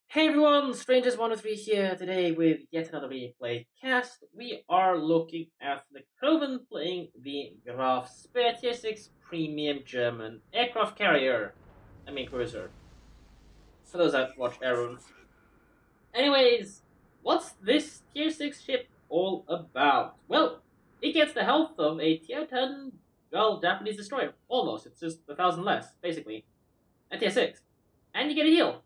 Hey everyone, Strangers103 here today with yet another replay cast. We are looking at the Kroven playing the Graf Spee Tier 6 Premium German aircraft carrier. Cruiser. For those that watch Arun. Anyways, what's this Tier 6 ship all about? Well, it gets the health of a Tier 10, Japanese destroyer. Almost. It's just 1,000 less, basically. A Tier 6. And you get a heal.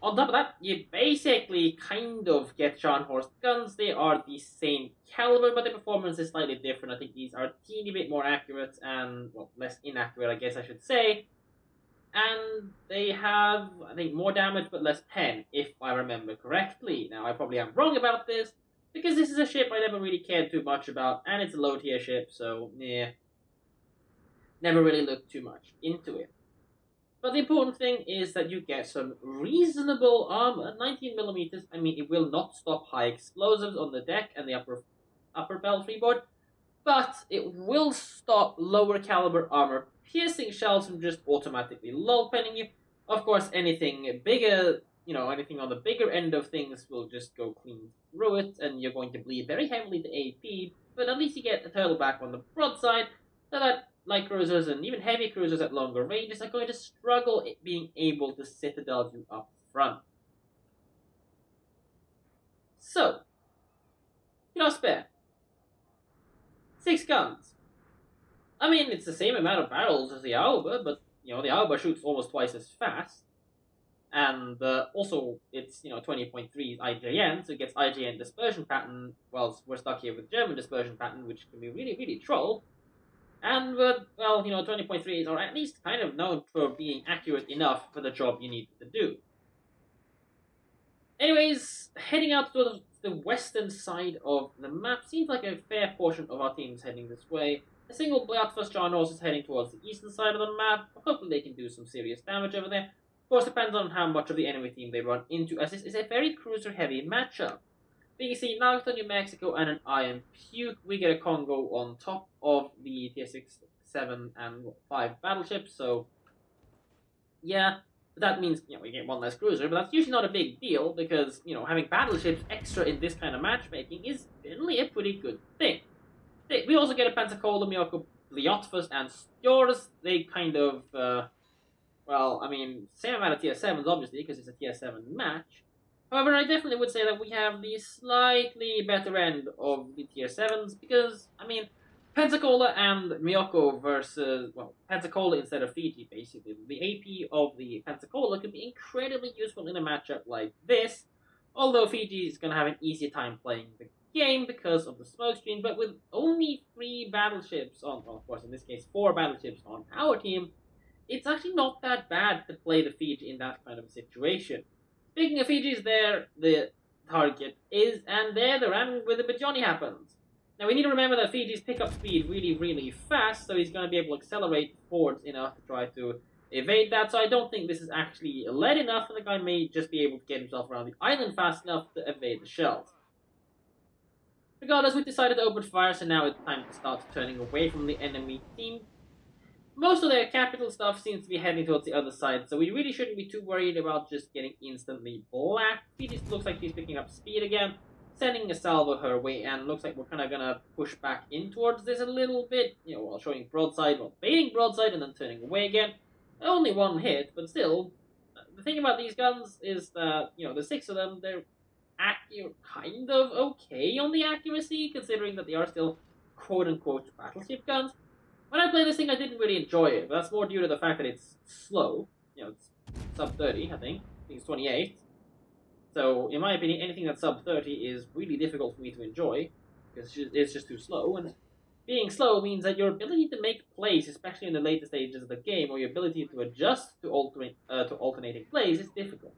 On top of that, you basically kind of get Scharnhorst guns. They are the same caliber, but the performance is slightly different. I think these are a teeny bit more accurate and, well, less inaccurate, I guess I should say. And they have, I think, more damage but less pen, if I remember correctly. Now, I probably am wrong about this, because this is a ship I never really cared too much about, and it's a low tier ship, so, yeah. Never really looked too much into it. But the important thing is that you get some reasonable armor. 19 millimeters. I mean, it will not stop high explosives on the deck and the upper belfry board, but it will stop lower caliber armor piercing shells from just automatically lull penning you. Of course, anything bigger, anything on the bigger end of things will just go clean through it, and you're going to bleed very heavily to AP. But at least you get a turtle back on the broadside, so that light cruisers and even heavy cruisers at longer ranges are going to struggle at being able to citadel you up front. So, Spare. 6 guns. I mean, it's the same amount of barrels as the Alba, but, the Alba shoots almost twice as fast. And also, it's, 20.3 IJN, so it gets IJN dispersion pattern, whilst we're stuck here with German dispersion pattern, which can be really, really troll. And, 20.3s are at least kind of known for being accurate enough for the job you need to do. Anyways, heading out to the western side of the map, seems like a fair portion of our team is heading this way. A single Bloodthirst Jarnos is heading towards the eastern side of the map. Hopefully they can do some serious damage over there. Of course, depends on how much of the enemy team they run into, as this is a very cruiser-heavy matchup. BC, Naruto, New Mexico, and an Iron Puke. We get a Congo on top of the Tier 6, 7, and 5 battleships, so yeah, that means, we get one less cruiser, but that's usually not a big deal, because, having battleships extra in this kind of matchmaking is generally a pretty good thing. We also get a Pensacola, Miyoko, Bliotfus, and Stjors. They kind of, same amount of Tier 7s, obviously, because it's a Tier 7 match. However, I definitely would say that we have the slightly better end of the Tier 7s, because, Pensacola and Miyoko versus, Pensacola instead of Fiji, basically. The AP of the Pensacola could be incredibly useful in a matchup like this, although Fiji is going to have an easy time playing the game because of the smokescreen, but with only 3 battleships on, of course, in this case, 4 battleships on our team, it's actually not that bad to play the Fiji in that kind of a situation. Speaking of Fiji's, there the target is, and there the ram with the Bajoni happens. Now we need to remember that Fiji's pickup speed really, really fast, so he's going to be able to accelerate forwards enough to try to evade that, so I don't think this is actually lead enough, and the guy may just be able to get himself around the island fast enough to evade the shells. Regardless, we decided to open fire, so now it's time to start turning away from the enemy team. Most of their capital stuff seems to be heading towards the other side, so we really shouldn't be too worried about just getting instantly black. He looks like he's picking up speed again, sending a salvo her way, and looks like we're kind of gonna push back in towards this a little bit, while showing broadside, while baiting broadside, and then turning away again. Only 1 hit, but still, the thing about these guns is that, the 6 of them, they're kind of okay on the accuracy, considering that they are still quote-unquote battleship guns. When I play this thing, I didn't really enjoy it, but that's more due to the fact that it's slow. It's sub 30, I think. I think it's 28. So, in my opinion, anything that's sub 30 is really difficult for me to enjoy, because it's just too slow, and being slow means that your ability to make plays, especially in the later stages of the game, or your ability to adjust to alternating plays, is difficult.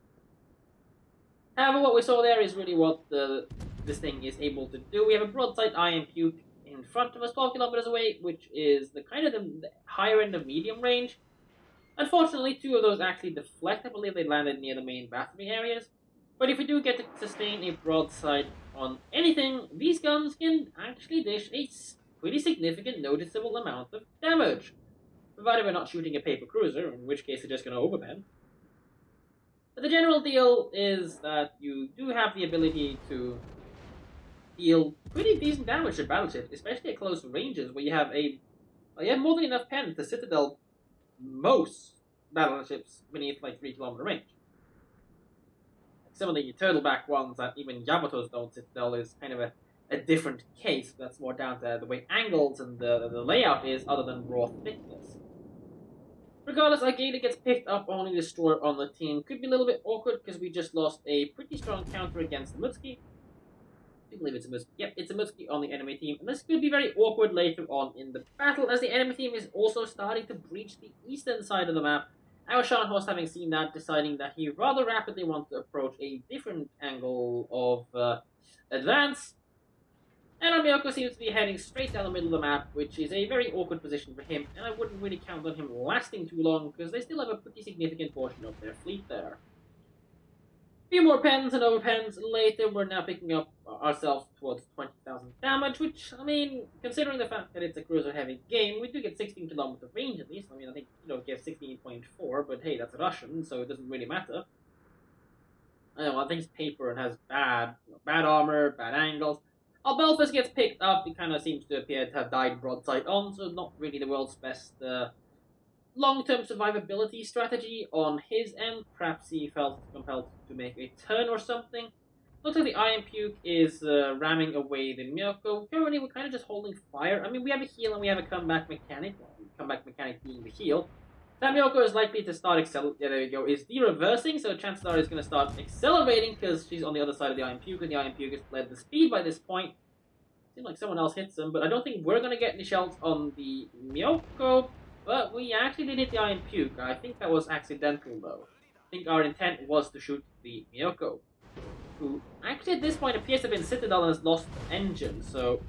However, what we saw there is really what this thing is able to do. We have a broadside Iron Puke in front of us, 12 kilometers away, which is the kind of the higher end of medium range. Unfortunately, 2 of those actually deflect. I believe they landed near the main battery areas. But if we do get to sustain a broadside on anything, these guns can actually dish a pretty significant, noticeable amount of damage. Provided we're not shooting a paper cruiser, in which case they're just going to overbend. But the general deal is that you do have the ability to deal pretty decent damage to battleships, especially at close ranges where you have more than enough pen to citadel most battleships beneath like 3 kilometer range. Some of the turtleback ones that even Yamatos don't citadel is kind of a different case. That's more down to the way angles and the layout is, other than raw thickness. Regardless, Agata gets picked up, only destroyer on the team. Could be a little bit awkward because we just lost a pretty strong counter against Mutsuki. I believe it's a Mutsuki. Yep, it's a Mutsuki on the enemy team. And this could be very awkward later on in the battle, as the enemy team is also starting to breach the eastern side of the map. Our Scharnhorst, having seen that, deciding that he rather rapidly wants to approach a different angle of advance. And Amiyoko seems to be heading straight down the middle of the map, which is a very awkward position for him, and I wouldn't really count on him lasting too long, because they still have a pretty significant portion of their fleet there. A few more pens and overpens later, we're now picking up ourselves towards 20,000 damage, which, I mean, considering the fact that it's a cruiser-heavy game, we do get 16 kilometer range at least. I mean, I think, it gives 16.4, but hey, that's Russian, so it doesn't really matter. I think it's paper and has bad armor, bad angles. Our Belfast gets picked up. He kind of seems to appear to have died broadside on, so not really the world's best long-term survivability strategy on his end. Perhaps he felt compelled to make a turn or something. Looks like the Iron Puke is ramming away the Miyoko. Currently, we're kind of just holding fire. I mean, we have a heal and we have a comeback mechanic. Well, comeback mechanic being the heal. That Miyoko is likely to start accelerating. There we go. Is de-reversing, so chances are it's going to start accelerating because she's on the other side of the Iron Puke, and the Iron Puke has fled the speed by this point. Seems like someone else hits them, but I don't think we're going to get any shells on the Miyoko. But we actually did hit the Iron Puke. I think that was accidental, though. I think our intent was to shoot the Miyoko, who actually at this point appears to have been Citadel and has lost the engine, so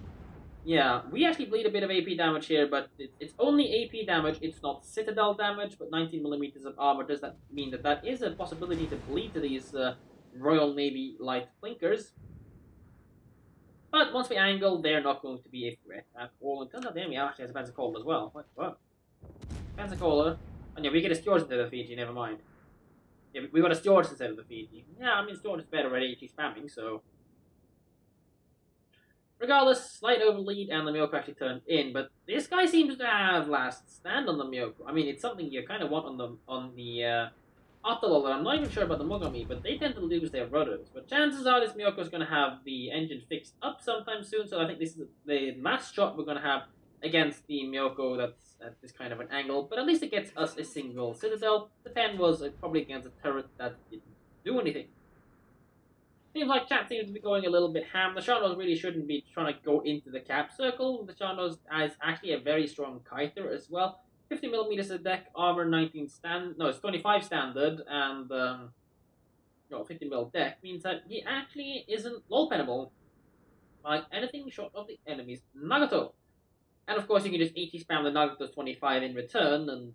yeah, we actually bleed a bit of AP damage here, but it's only AP damage, it's not Citadel damage, but 19mm of armor. Does that mean that that is a possibility to bleed to these Royal Navy light blinkers? But once we angle, they're not going to be a threat at all. And turns out the enemy actually has a Pensacola as well. What? Pensacola? Oh yeah, we get a Stewart instead of the Fiji, never mind. Yeah, we got a Stewart instead of the Fiji. Yeah, I mean, Stewart is better at AT spamming, so... Regardless, slight overlead and the Miyoko actually turned in, but this guy seems to have last stand on the Miyoko. I mean, it's something you kind of want on the Atolol. I'm not even sure about the Mogami, but they tend to lose their rudders. But chances are this Miyoko is going to have the engine fixed up sometime soon, so I think this is the last shot we're going to have against the Miyoko that's at this kind of an angle, but at least it gets us a single Citadel. The 10 was probably against a turret that didn't do anything. Seems like chat seems to be going a little bit ham. The Sharnos really shouldn't be trying to go into the cap circle. The Sharnos has actually a very strong kiter as well. 50mm of deck, armor 19 stand. No, it's 25 standard, and 50mm deck means that he actually isn't low penable by anything short of the enemy's Nagato. And of course, you can just AT spam the Nagato's 25 in return and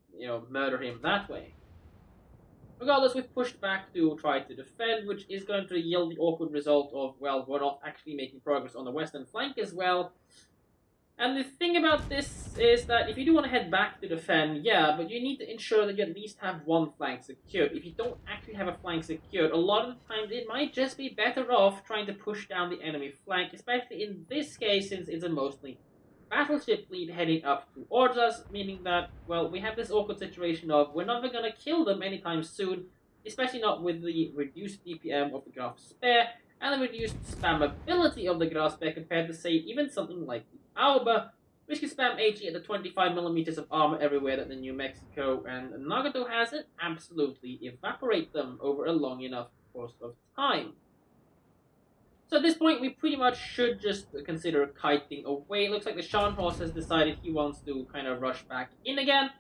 murder him that way. Regardless, we've pushed back to try to defend, which is going to yield the awkward result of, well, we're not actually making progress on the western flank as well. And the thing about this is that if you do want to head back to defend, yeah, but you need to ensure that you at least have one flank secured. If you don't actually have a flank secured, a lot of the times it might just be better off trying to push down the enemy flank, especially in this case since it's a mostly battleship fleet heading up towards us, meaning that, well, we have this awkward situation of we're never going to kill them anytime soon, especially not with the reduced DPM of the Graf Spee and the reduced spammability of the Graf Spee compared to, say, even something like the Alba, which can spam HE at the 25mm of armor everywhere that the New Mexico and Nagato has and absolutely evaporate them over a long enough course of time. So at this point, we pretty much should just consider kiting away. It looks like the Scharnhorst has decided he wants to kind of rush back in again.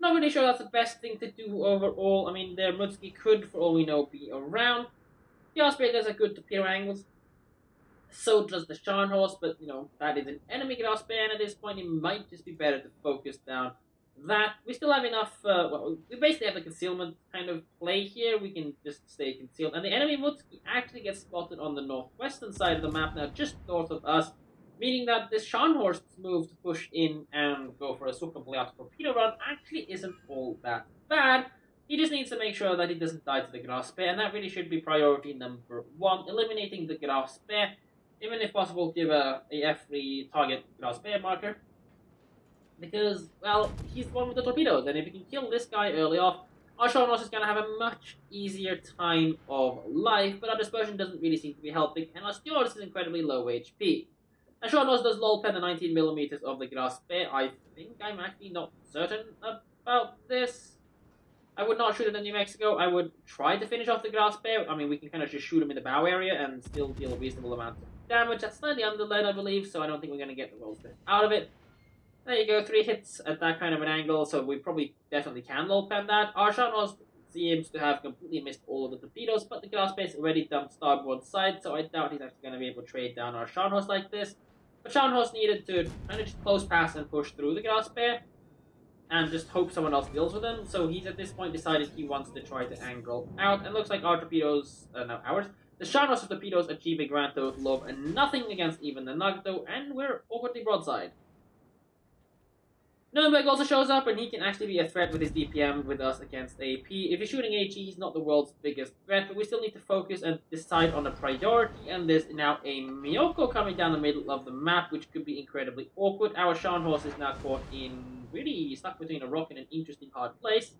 Not really sure that's the best thing to do overall. I mean, their Mutsuki could, for all we know, be around. The Osprey does a good torpedo angles. So does the Scharnhorst, but, that is an enemy Osprey, and at this point, it might just be better to focus down that. We still have enough, we basically have a concealment kind of play here. We can just stay concealed. And the enemy Mutsuki actually gets spotted on the northwestern side of the map now, just north of us, meaning that this Scharnhorst's move to push in and go for a Sukkablayat torpedo run actually isn't all that bad. He just needs to make sure that he doesn't die to the Graf Spee, and that really should be priority number one, eliminating the Graf Spee, even if possible give a F3 target Graf Spee marker, because, well, he's the one with the torpedoes, and if we can kill this guy early off, our Sharnos is going to have a much easier time of life, but our dispersion doesn't really seem to be helping, and our Stewardess is incredibly low HP. And Sharnos does lol pen the 19mm of the Graf Spee. I think I'm actually not certain about this. I would not shoot it in New Mexico. I would try to finish off the Graf Spee. I mean, we can kind of just shoot him in the bow area and still deal a reasonable amount of damage. That's slightly under lead, I believe, so I don't think we're going to get the roll spin out of it. There you go, 3 hits at that kind of an angle, so we probably definitely can low pen that. Our Sharnos seems to have completely missed all of the torpedoes, but the Graf Spee is already dumped starboard side, so I doubt he's actually going to be able to trade down our Sharnos like this. But Sharnos needed to kind of just close pass and push through the Graf Spee, and just hope someone else deals with him. So he's at this point decided he wants to try to angle out. And looks like our torpedoes, the Sharnos of torpedoes achieve a grand total of nothing against even the Nagato, and we're awkwardly broadside. Nürnberg also shows up, and he can actually be a threat with his DPM with us against AP. If you're shooting HE, he's not the world's biggest threat, but we still need to focus and decide on a priority, and there's now a Miyoko coming down the middle of the map, which could be incredibly awkward. Our Scharnhorst is now caught in, really stuck between a rock and an interesting hard place.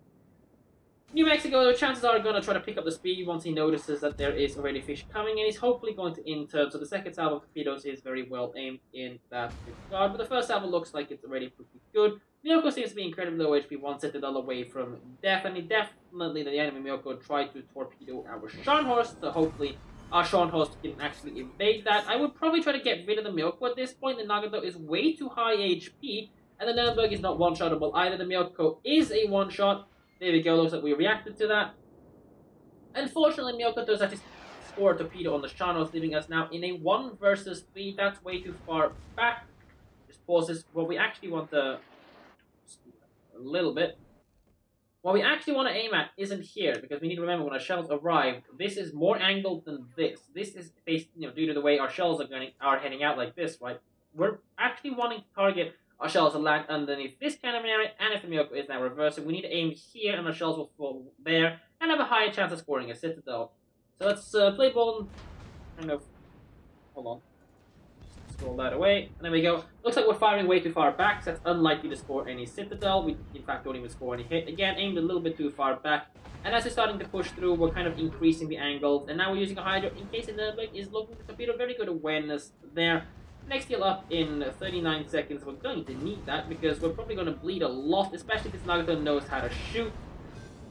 New Mexico, the chances are going to try to pick up the speed once he notices that there is already fish coming, and he's hopefully going to in-turn, so the second salvo of torpedoes is very well aimed in that regard, but the first salvo looks like it's already pretty good. Miyoko seems to be incredibly low HP, one Citadel away from death, and definitely the enemy Miyoko tried to torpedo our Scharnhorst, so hopefully our Scharnhorst can actually evade that. I would probably try to get rid of the Miyoko at this point. The Nagato is way too high HP, and the Nürnberg is not one-shottable either. The Miyoko is a one-shot. There we go, looks like we reacted to that. Unfortunately, Miyoko does actually score a torpedo on the Scharnhorst, leaving us now in a 1 versus 3. That's way too far back. Just pause this. What we actually want to... a little bit. What we actually want to aim at isn't here, because we need to remember when our shells arrive, this is more angled than this. This is based, due to the way our shells are heading out like this, right? We're actually wanting to target our shells to land underneath this kind of an area, and if the Miyoko is now reversing, we need to aim here, and our shells will fall there, and have a higher chance of scoring a Citadel. So let's play ball and kind of... hold on. Scroll that away, and there we go. Looks like we're firing way too far back, so that's unlikely to score any Citadel. We, in fact, don't even score any hit. Again, aimed a little bit too far back, and as we're starting to push through, we're kind of increasing the angles, and now we're using a Hydro in case the Nürnberg is looking to torpedo. Very good awareness there. Next heal up in 39 seconds. We're going to need that, because we're probably going to bleed a lot, especially if this Nagato knows how to shoot.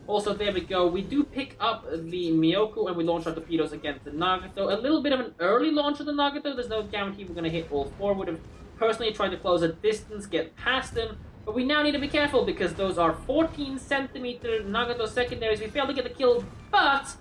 Also, there we go. We do pick up the Miyoko, and we launch our torpedoes against the Nagato. A little bit of an early launch of the Nagato. There's no guarantee we're going to hit all 4. Would have personally tried to close a distance, get past them. But we now need to be careful, because those are 14-centimeter Nagato secondaries. We failed to get the kill, but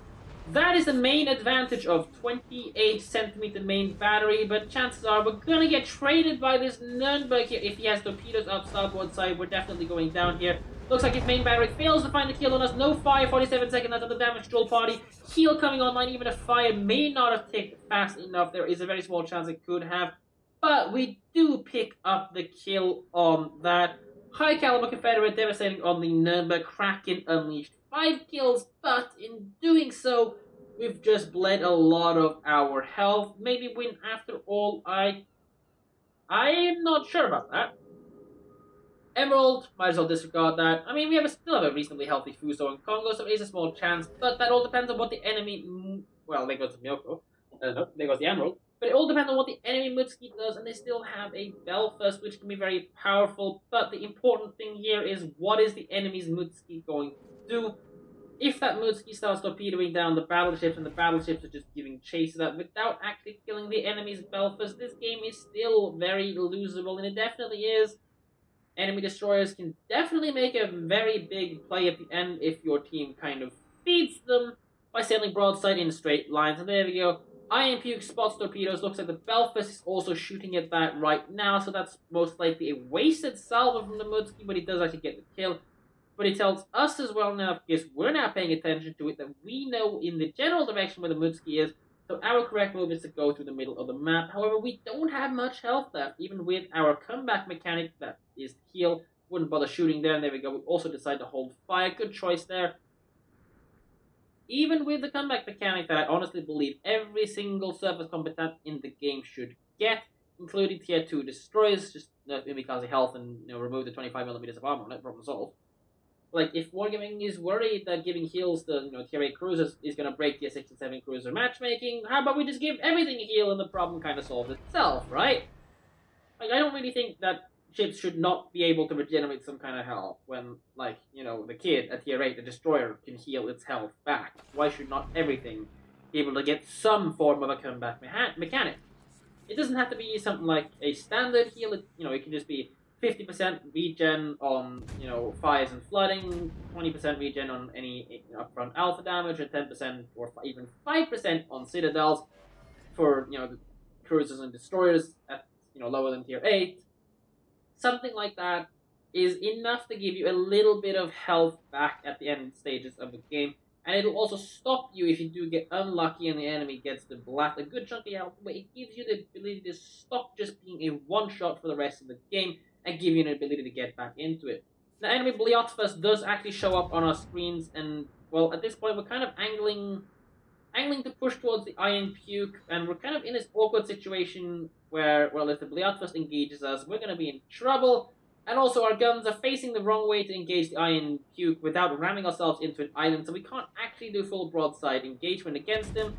that is the main advantage of 28-centimeter main battery. But chances are we're going to get traded by this Nürnberg here. If he has torpedoes up starboard side, we're definitely going down here. Looks like his main battery fails to find the kill on us. No fire, 47 seconds after the damage troll party. Heal coming online, even if fire may not have ticked fast enough. There is a very small chance it could have. But we do pick up the kill on that. High caliber Confederate devastating on the Nürnberg. Kraken unleashed 5 kills, but in doing so, we've just bled a lot of our health. Maybe win after all. I'm not sure about that. Emerald, might as well disregard that. I mean, we still have a reasonably healthy Fuso in Congo, so it is a small chance, but that all depends on what the enemy... well, there goes the Miyoko. No, there goes the Emerald. But it all depends on what the enemy Mutsuki does, and they still have a Belfast, which can be very powerful, but the important thing here is what is the enemy's Mutsuki going to do? If that Mutsuki starts torpedoing down the battleships, and the battleships are just giving chase to that without actually killing the enemy's Belfast, this game is still very losable, and it definitely is. Enemy destroyers can definitely make a very big play at the end if your team kind of feeds them by sailing broadside in straight lines. And there we go. Iron Puke spots torpedoes. Looks like the Belfast is also shooting at that right now, so that's most likely a wasted salvo from the Mutsuki, but he does actually get the kill. But he tells us as well now, because we're now paying attention to it, that we know in the general direction where the Mutsuki is, so our correct move is to go through the middle of the map. However, we don't have much health left, even with our comeback mechanic, that is heal. Wouldn't bother shooting there, and there we go. We also decide to hold fire. Good choice there. even with the comeback mechanic that I honestly believe every single surface combatant in the game should get, including tier 2 destroyers, just because of health and remove the 25 millimeters of armor, no problem solved. Like, if Wargaming is worried that giving heals to tier 8 cruisers is going to break tier 6 and 7 cruiser matchmaking, how about we just give everything a heal and the problem kind of solves itself, right? Like, I don't really think that ships should not be able to regenerate some kind of health when, like, the kid at tier 8, the destroyer, can heal its health back. Why should not everything be able to get some form of a comeback mechanic? It doesn't have to be something like a standard heal. It can just be 50% regen on, fires and flooding, 20% regen on any upfront alpha damage, and 10% or even 5% on citadels for, the cruisers and destroyers at, lower than tier 8. Something like that is enough to give you a little bit of health back at the end stages of the game, and it'll also stop you if you do get unlucky and the enemy gets to blast a good chunk of health, but it gives you the ability to stop just being a one-shot for the rest of the game and give you an ability to get back into it. The enemy Bleothfus does actually show up on our screens, and, well, at this point we're kind of angling to push towards the Iron Puke, and we're kind of in this awkward situation where, well, if the Bleothfus engages us, we're going to be in trouble, and also our guns are facing the wrong way to engage the Iron Puke without ramming ourselves into an island, so we can't actually do full broadside engagement against him.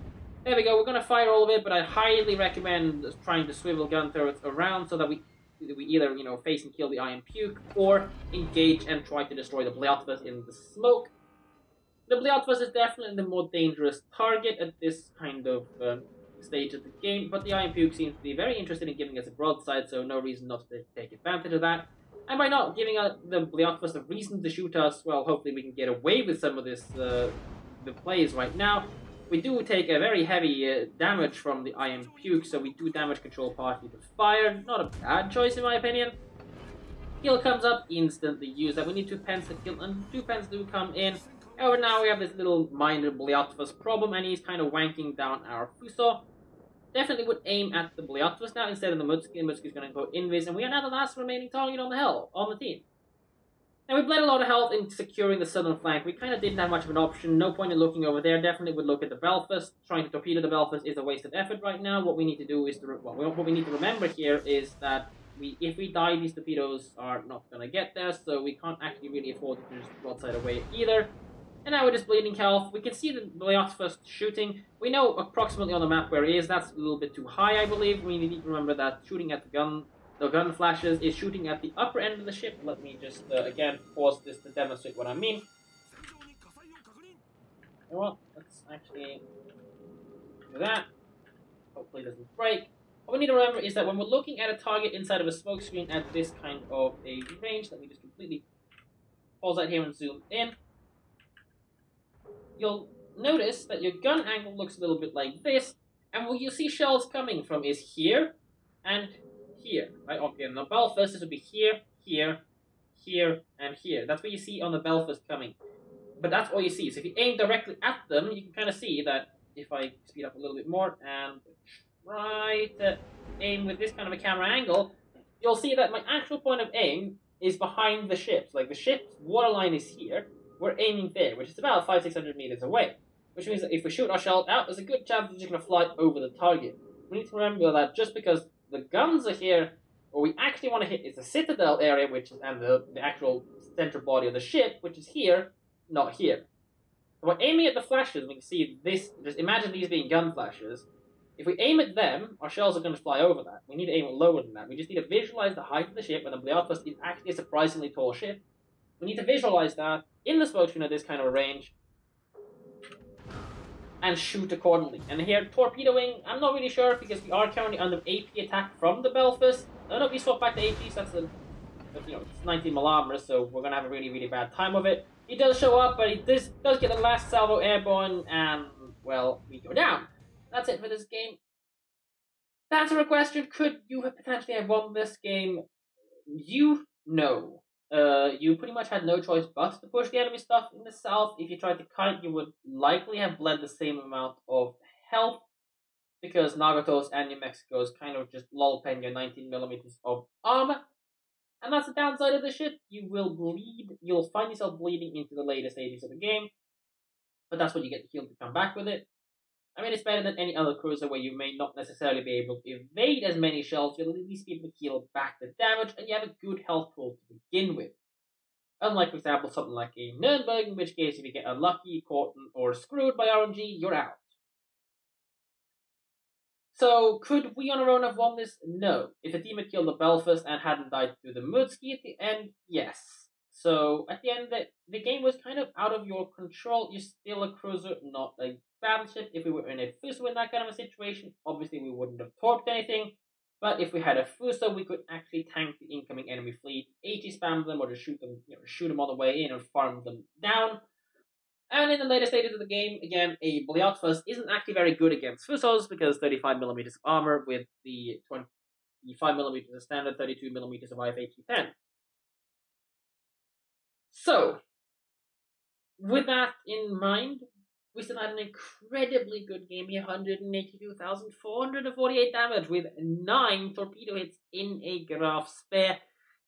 There we go, we're going to fire all of it, but I highly recommend trying to swivel gun turrets around so that we either, face and kill the Iron Puke, or engage and try to destroy the Bleothfus in the smoke. The Bleothfus is definitely the more dangerous target at this kind of stage of the game, but the Iron Puke seems to be very interested in giving us a broadside, so no reason not to take advantage of that. And by not giving the Bleothfus a reason to shoot us, well, hopefully we can get away with some of this the plays right now. We do take a very heavy damage from the Iron Puke, so we do damage control partly with fire. Not a bad choice in my opinion. Heal comes up, instantly use that. We need 2 pens to kill, and 2 pens do come in. However, now we have this little minor Bleothfus problem, and he's kind of wanking down our Fuso. Definitely would aim at the Bleothfus now instead of the Mutsuki. The Mutsuki's going to go invis, and we are now the last remaining target on the team. Now, we bled a lot of health in securing the southern flank. We kind of didn't have much of an option. No point in looking over there. Definitely would look at the Belfast. Trying to torpedo the Belfast is a waste of effort right now. What we need to do is what we need to remember here is that if we die, these torpedoes are not going to get there, so we can't actually really afford to just broadside away either. And now we're just bleeding health. We can see the Bleothfus shooting. We know approximately on the map where he is. That's a little bit too high, I believe. We need to remember that shooting at the gun flashes is shooting at the upper end of the ship. Let me just, again, pause this to demonstrate what I mean. Well, let's actually do that. Hopefully it doesn't break. What we need to remember is that when we're looking at a target inside of a smoke screen at this kind of a range, let me just completely pause that here and zoom in. You'll notice that your gun angle looks a little bit like this, and where you see shells coming from is here and here, right? Okay, on the Belfast, this would be here, here, here, and here. That's what you see on the Belfast coming. But that's all you see. So if you aim directly at them, you can kind of see that if I speed up a little bit more and try to aim with this kind of a camera angle, you'll see that my actual point of aim is behind the ships. Like, the ship's waterline is here. We're aiming there, which is about 500-600 meters away. Which means that if we shoot our shell out, there's a good chance it's just going to fly over the target. We need to remember that just because the guns are here, what we actually want to hit is the citadel area, which is, and the actual central body of the ship, which is here, not here. So we're aiming at the flashes, we can see this, just imagine these being gun flashes. If we aim at them, our shells are going to fly over that. We need to aim lower than that. We just need to visualize the height of the ship, and the Bleothfus is actually a surprisingly tall ship. We need to visualize that in the smoke screen at this kind of a range, and shoot accordingly. And here, torpedoing, I'm not really sure, because we are currently under AP attack from the Belfast. I don't know if we swap back to AP, so that's it's 19 millimeters, so we're going to have a really, really bad time of it. He does show up, but he does get the last salvo airborne, and, well, we go down. That's it for this game. To answer a question, could you potentially have won this game? No. You pretty much had no choice but to push the enemy stuff in the south. If you tried to kite, you would likely have bled the same amount of health, because Nagato's and New Mexico's kind of just lol-pen your 19 millimeters of armor. And that's the downside of the ship. You will bleed. You'll find yourself bleeding into the later stages of the game. but that's what you get the heal to come back with it. I mean, it's better than any other cruiser where you may not necessarily be able to evade as many shells, you'll at least be able to heal back the damage, and you have a good health pool to begin with. Unlike, for example, something like a Nürnberg, in which case if you get unlucky, caught, or screwed by RNG, you're out. So, could we on our own have won this? No. If the team had killed the Belfast and hadn't died through the Mudski at the end, yes. So, at the end, the game was kind of out of your control. You're still a cruiser, not a battleship. If we were in a Fuso in that kind of a situation, obviously we wouldn't have torqued anything. But if we had a Fuso, we could actually tank the incoming enemy fleet, AG spam them, or just shoot them on the way in and farm them down. And in the later stages of the game, again, a Blyotfus isn't actually very good against Fusos because 35mm of armor with the 25mm of standard, 32mm of IF-AQ-10. So, with that in mind, we still had an incredibly good game here, 182,448 damage with 9 torpedo hits in a Graf Spee.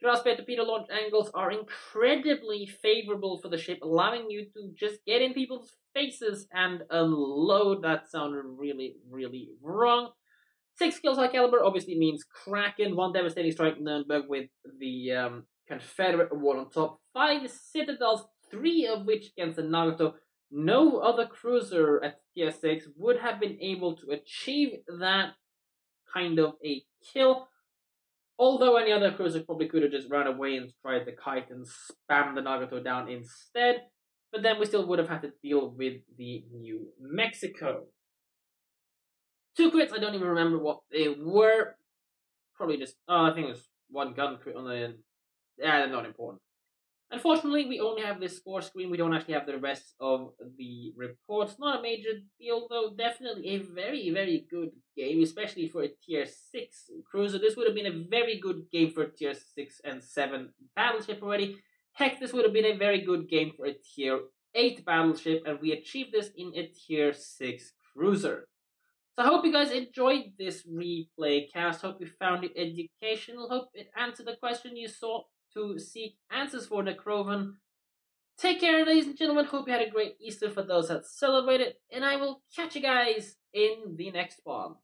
Graf Spee torpedo launch angles are incredibly favorable for the ship, allowing you to just get in people's faces and unload. That sounded really, really wrong. 6 kills high caliber obviously means Kraken, 1 devastating strike Nürnberg with the Confederate award on top, 5 citadels, 3 of which against the Nagato. No other cruiser at tier 6 would have been able to achieve that kind of a kill. Although any other cruiser probably could have just run away and tried the kite and spam the Nagato down instead. But then we still would have had to deal with the New Mexico. 2 crits, I don't even remember what they were. Probably just, I think it was 1 gun crit on the, they're not important. Unfortunately, we only have this score screen. We don't actually have the rest of the reports. Not a major deal, though. Definitely a very, very good game, especially for a tier 6 cruiser. This would have been a very good game for a tier 6 and 7 battleship already. Heck, this would have been a very good game for a tier 8 battleship, and we achieved this in a tier 6 cruiser. So I hope you guys enjoyed this replay cast. Hope you found it educational. Hope it answered the question you sought to seek answers for, Necrovan. Take care, ladies and gentlemen. Hope you had a great Easter for those that celebrate it. And I will catch you guys in the next one.